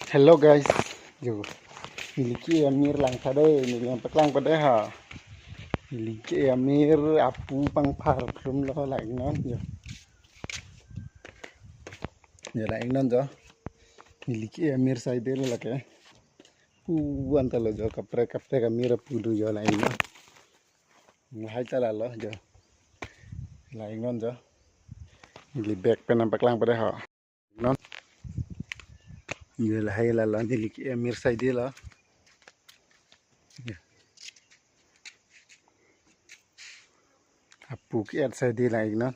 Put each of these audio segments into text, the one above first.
Hello guys, yo miliki Amir lang tade ni yang paklang pada ha. Miliki Amir apu pang par plum lo lại non yo. Ya lại non jo. Miliki Amir side lo la ke. Pu antalo jo kapre Amir apu du yo lại non. Hai chala lo jo. Lại non jo. Mili back pen paklang pada ha. Non. Yo la hai la lo miliki Amir side lo. Apu ki at side lại non.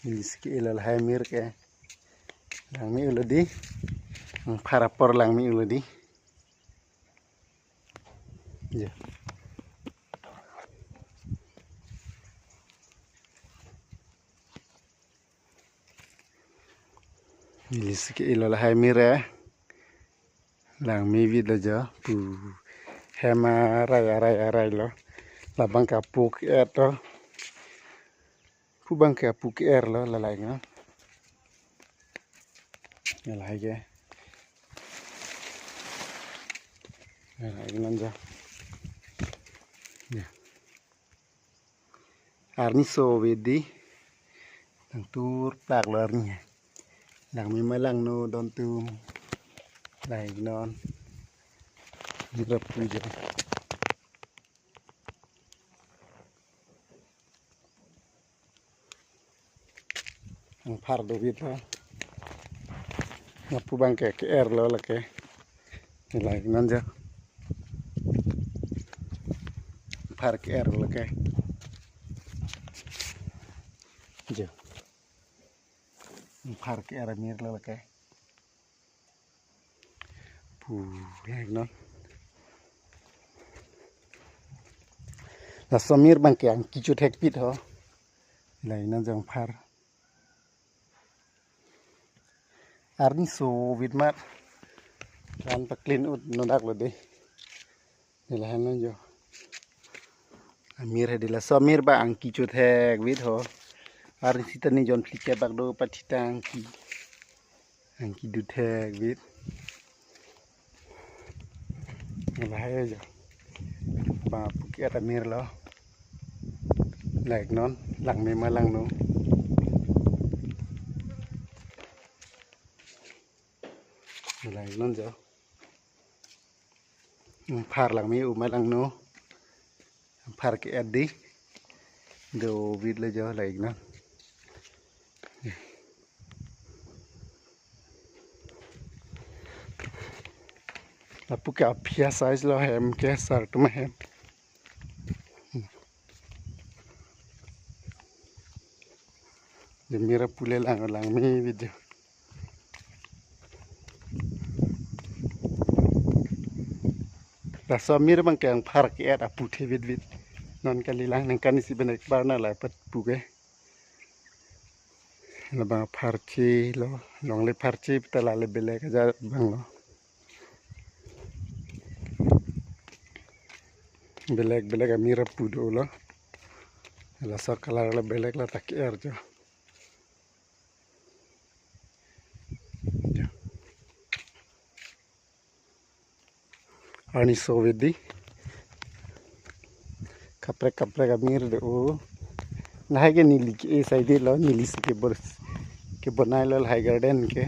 Miski ilal hai mir ke lang mi uludi ang parapor lang mi uludi ya miski ilal hai mir lang mi vid aja pu hema rai lo labang kapuk eto pu bang kapuk er lo lalai no lalai ke lalai nan ja ya arni so wedi tang tur pak lo arni lang mi malang no don tum lai non dirap puja ang par do vita ngapu bang ke er lo la ke lai nan ja par ke er lo ke jo par ke er mir lo la ke pu lai non la samir bang ke ang kichu thek pit ho lai nan jang par arni so vidmat kan paklin ut nodak lo de nila hanan jo amir hadila samir ba ang kichu thek vid ho arni sitani jon flike bak do patitang ki ang ki du thek vid nila hay jo ba puket amir lo like non lang me malang no like non jo par lang mi malang no par ke addi do vid le jo like non apu ka phia size lo hem ke sar tu hem de mira pule lang mi video la samir bang ke ang par ke at apu the vid non kali lang nang kan si benek bar na la pat puke la ba parchi lo long le parchi tala le bele ka ja bang lo belek amira pudo lo la sa kala la belek la tak er jo ani so wedi kapre amir de o nahe ke nili ke side lo nili ke banai lo hai garden ke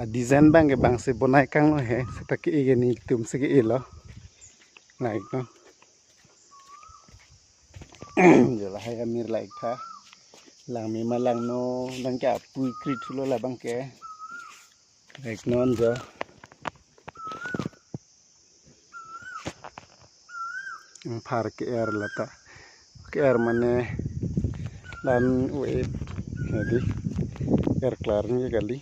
a design bang se banai kang lo he seta ke ge ni tum se ke lo like no jala hai amir like tha lang mi malang no nang ka pui krit lo la bang ke like non jo par ke er lata ke er mane dan we jadi er klar ni kali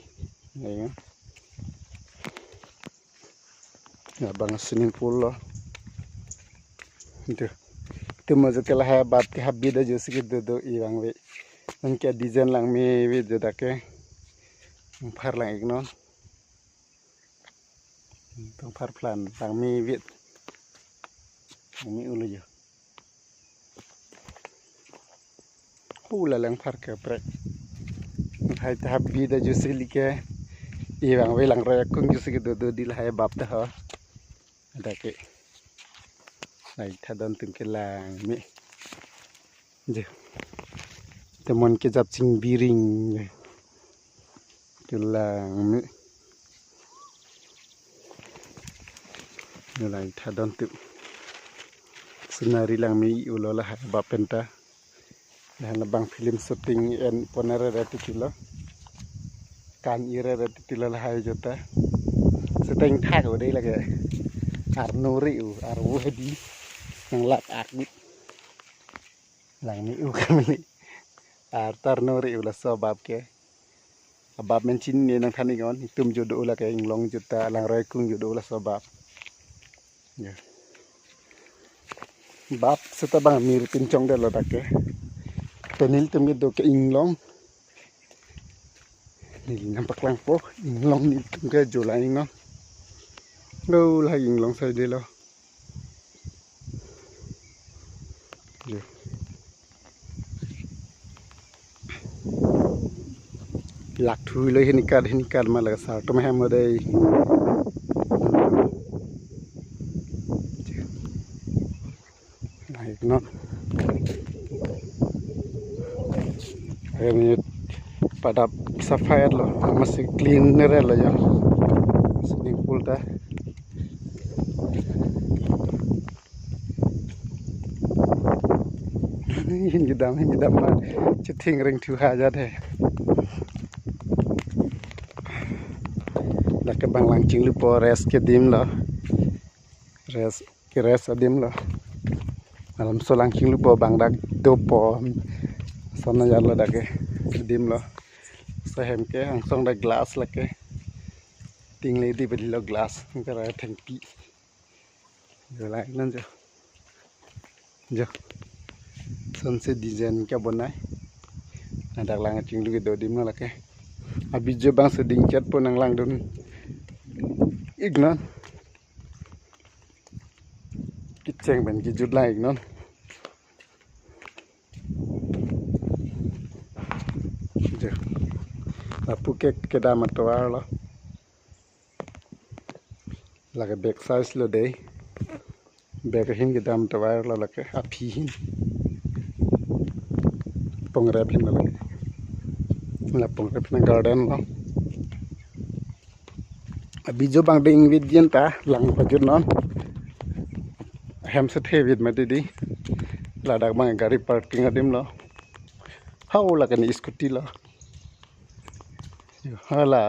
ya bang swimming pool lo itu maju ke lah bat ke habbi da jo sikit do i bang we nang ke design lang me we jada ke par lang ignon tong par plan lang me we mi ulu jo pula lang par ke prek hai ta habbi da jusili ke ibang welang raya kung jusili do dil hai bab ta ha ada ke lai tha don tum ke lang mi je temon ke jap sing biring ke lang mi lai tha don tum senari lang mi ulola hai bab penta dan bang film syuting en ponere retitilo kan ire retitilo la hai jota seteng thak ở đây là cái arnori arwadi yang lat akut lang ni kami tarnori la sabab ke abab mencin ni nang thani ngon tum jodo la ke long juta lang rai kung jodo la sabab ya bab setabang mir pincong de lo take penil tum do ke inglong ni nampak lang po inglong ni tum ke jolai ngon đâu là hình long sai đi lo lạc thui lấy hình card mà là sao trong em ở đây này nó ini pada sapphire lo masih clean nere lo ya swimming pool ta hingidam ma chithing ring thu ha ja the dak ke bang lang ching lu po res ke dim lo res adim lo alam solang ching lu po bang dak do po sonna ja lo dak ke dim lo sahem ke ang song dak glass la ke ting le di beli lo glass ka ra thang pi jo lại nan jo sunset design ka bonai adak lang ching lu do dim la ke abi je bang seding chat po nang lang don ignon kicheng ben ki jut lai ignon je apu ke da matwar lo la ke back size lo dei back hin ke dam tawar lo la ke aphi hin pong rep hin lo la pong rep na garden lo abi jo bang ding vid yen ta lang pa jut non hem se the vid ma di la dak bang gari parking adim lo hau la kan scooty lo hala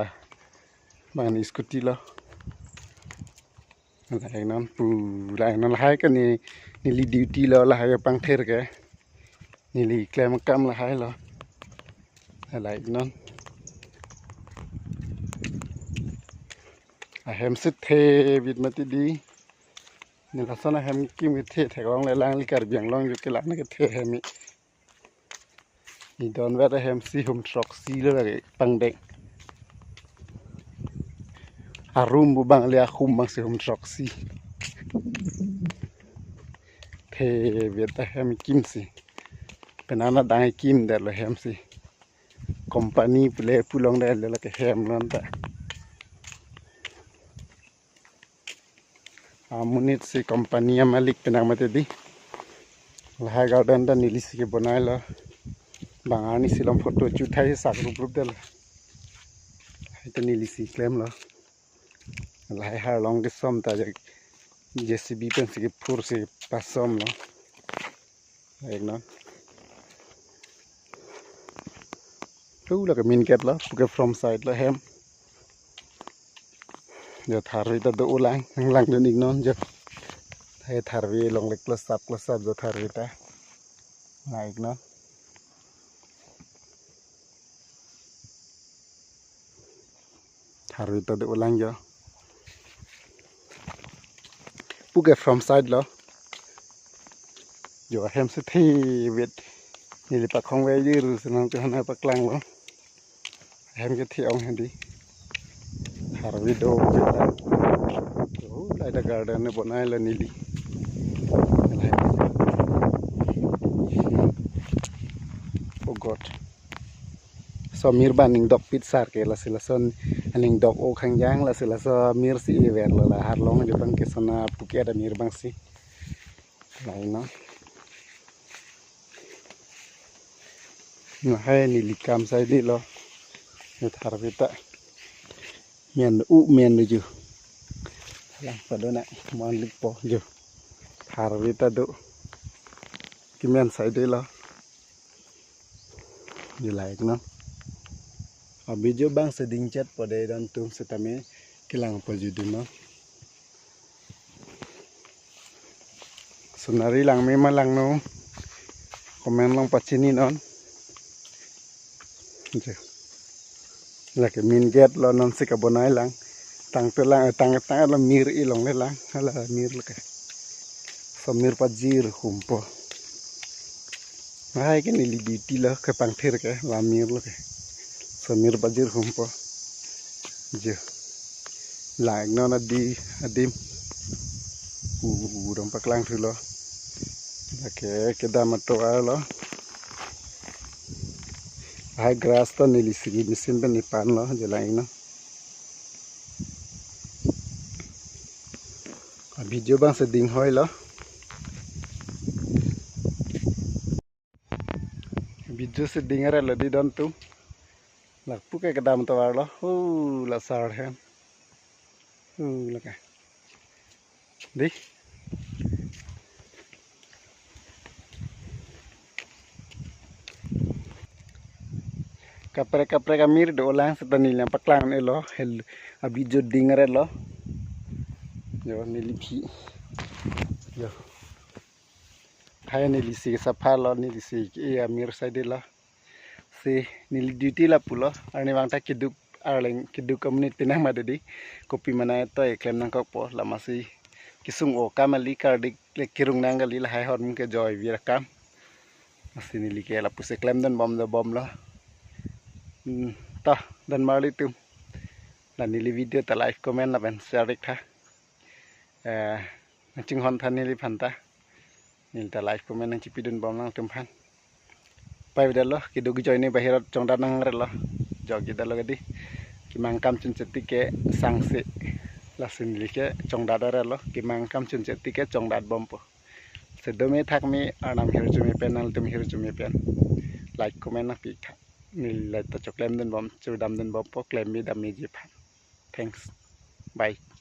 bang scooty lo lại non pu lại non hai cái này li duty lo là hai pang ther ke ni li klem kam la hai lo lại non hem sit the vit ma ti di ni la sana hem kim ke the the long le lang li kar biang long ju ke la na ke the hem ni don wa da hem si hum truck si lo la pang dek arum bu bang le khum bang se hum truck si the viet hem kim si penana dai kim der lo hem si company ple pulong der le ke hem non ta amunit si company malik penang mate di lahai garden da nilisi ke banai lo bangani silom photo chuthai sak rup del ta nilisi claim lo lahai har long ke som ta JCB pen se phur se pasom lo ek na tu la ke min ket lo ke from side lo hem giờ thar vi ta do ulang lang den ig non giờ hay thar vi long lek plus up giờ thar vi ta lại ig non thar vi ta do ulang giờ ke from side lo giờ hem se thi việt ni le pa khong ve ji ru sanang ke hana pa klang lo hem ke thi ong hen di thar vi do lại da garden ne bonai la nili oh god so mir baning dok pit sar ke la sila son aning dok o khang yang la sila so mir si ver la har long jo bang ke sona puke ada mir bang si lai no no hai ni likam sai di lo ni thar vita men u men ju lang padona mon lik po ju thar vita do ki men sai di lo di like no video bang seding chat pada dan tum setame kilang pajudu no sunari lang memang lang no komen lang pacinin on je laki min get lo non sikabonai lang tang to lang tang lo mir ilong le lang hala mir leke samir pajir humpo hai ke ni libiti lo ke pangthir ke la mir leke samir pajir humpo je like no na di adim dong paklang thu lo lake ke damato lo hai grass to nilisigi mesin ben nipan lo jelai no video bang seding hoi lo video seding are lo di don tu lak puke ke dam to lo la sar hen laka di kapre kamir do lang setanil yang paklang ne lo hel video dingare lo yo nilipi yo hai nilisi safa lo nilisi e amir side lo se nil duty la pulo arni wangta kiduk arleng kiduk community nang madedi kopi mana to eklem nang kok po lamasi kisung o kamali kardik le kirung nangali la hai horm ke joy virakam asini like la puse klem dan bom lo ta dan mali tum la nili video ta like comment la ben share dik tha ching hon than nili phanta nil ta like comment nang chipidun bom nang tum phan pai dalo kiduk joy ni bahirat chongda nang re lo jogi dalo gadi ki mangkam chun cheti ke sangse la sinli ke chongda dare lo ki mangkam chun cheti ke chongda bompo sedome thakmi anam hirjumi penal tum hirjumi pen like comment na pi tha nil la ta choklem den bom chudam den bom po claim mi dam mi ji phan thanks bye